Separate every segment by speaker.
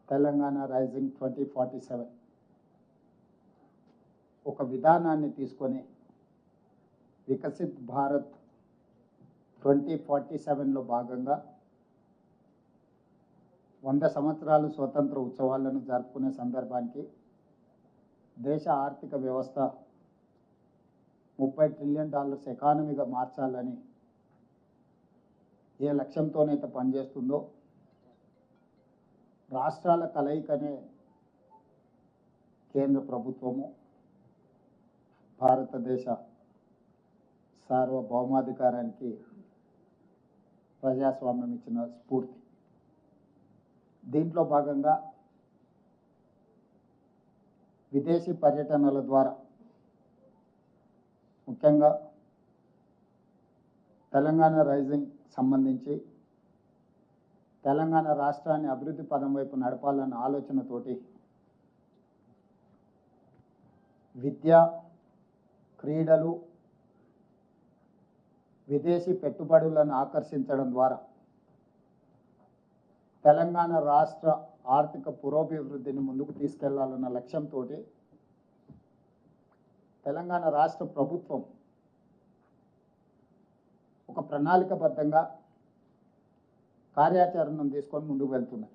Speaker 1: Telangana rising 2047 ఒక విధానాన్ని తీసుకొని వికసిత్ భారత్ 2047లో భాగంగా 100 సంవత్సరాలు స్వతంత్ర ఉత్సవాలను జరుపుకునే సందర్భానికి దేశ ఆర్థిక వ్యవస్థ $30 ట్రిలియన్ ఎకానమీగా మార్చాలని ఏ లక్ష్యంతోనైతే పనిచేస్తుందో రాష్ట్రాల కలయికనే కేంద్ర ప్రభుత్వము భారతదేశ సార్వభౌమాధికారానికి ప్రజాస్వామ్యం ఇచ్చిన స్ఫూర్తి. దీంట్లో భాగంగా విదేశీ పర్యటనల ద్వారా ముఖ్యంగా తెలంగాణ రైజింగ్ సంబంధించి తెలంగాణ రాష్ట్రాన్ని అభివృద్ధి పదం వైపు నడపాలన్న ఆలోచనతోటి విద్య, క్రీడలు, విదేశీ పెట్టుబడులను ఆకర్షించడం ద్వారా తెలంగాణ రాష్ట్ర ఆర్థిక పురోభివృద్ధిని ముందుకు తీసుకెళ్లాలన్న లక్ష్యంతో తెలంగాణ రాష్ట్ర ప్రభుత్వం ఒక ప్రణాళికబద్ధంగా కార్యాచరణను తీసుకొని ముందుకు వెళ్తున్నారు.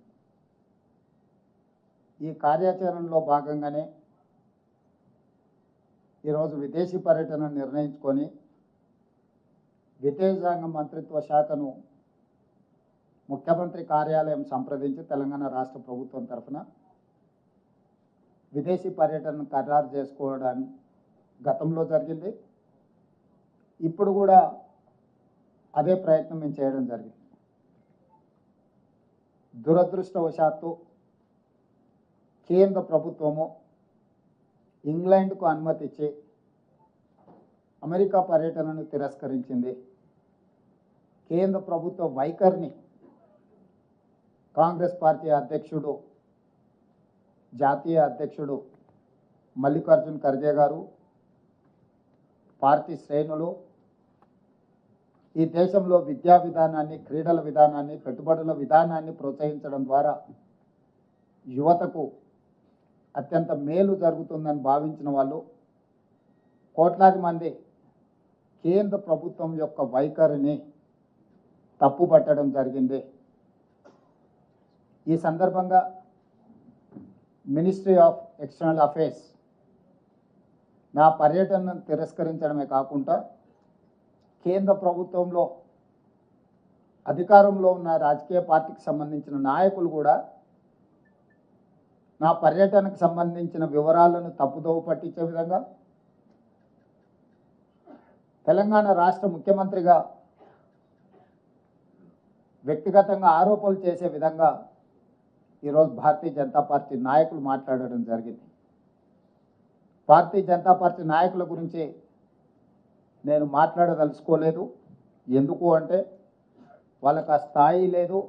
Speaker 1: ఈ కార్యాచరణలో భాగంగానే ఈరోజు విదేశీ పర్యటన నిర్ణయించుకొని విదేశాంగ మంత్రిత్వ శాఖను ముఖ్యమంత్రి కార్యాలయం సంప్రదించి తెలంగాణ రాష్ట్ర ప్రభుత్వం తరఫున విదేశీ పర్యటనను ఖరారు చేసుకోవడానికి గతంలో జరిగింది. ఇప్పుడు కూడా అదే ప్రయత్నం మేము చేయడం జరిగింది. దురదృష్టవశాత్తు కేంద్ర ప్రభుత్వము ఇంగ్లాండ్కు అనుమతి ఇచ్చి అమెరికా పర్యటనను తిరస్కరించింది. కేంద్ర ప్రభుత్వ వైఖరిని కాంగ్రెస్ పార్టీ అధ్యక్షుడు, జాతీయ అధ్యక్షుడు మల్లికార్జున్ ఖర్గే గారు, పార్టీ శ్రేణులు ఈ దేశంలో విద్యా విధానాన్ని, క్రీడల విధానాన్ని, పెట్టుబడుల విధానాన్ని ప్రోత్సహించడం ద్వారా యువతకు అత్యంత మేలు జరుగుతుందని భావించిన వాళ్ళు కోట్లాది మంది కేంద్ర ప్రభుత్వం యొక్క వైఖరిని తప్పుపట్టడం జరిగింది. ఈ సందర్భంగా మినిస్ట్రీ ఆఫ్ ఎక్స్టర్నల్ అఫైర్స్ నా పర్యటనను తిరస్కరించడమే కాకుండా కేంద్ర ప్రభుత్వంలో అధికారంలో ఉన్న రాజకీయ పార్టీకి సంబంధించిన నాయకులు కూడా నా పర్యటనకు సంబంధించిన వివరాలను తప్పుదోవ పట్టించే విధంగా, తెలంగాణ రాష్ట్ర ముఖ్యమంత్రిగా వ్యక్తిగతంగా ఆరోపణలు చేసే విధంగా ఈరోజు భారతీయ జనతా పార్టీ నాయకులు మాట్లాడడం జరిగింది. భారతీయ జనతా పార్టీ నాయకుల గురించి నేను మాట్లాడదలుచుకోలేదు. ఎందుకు అంటే వాళ్ళకి ఆ స్థాయి లేదు,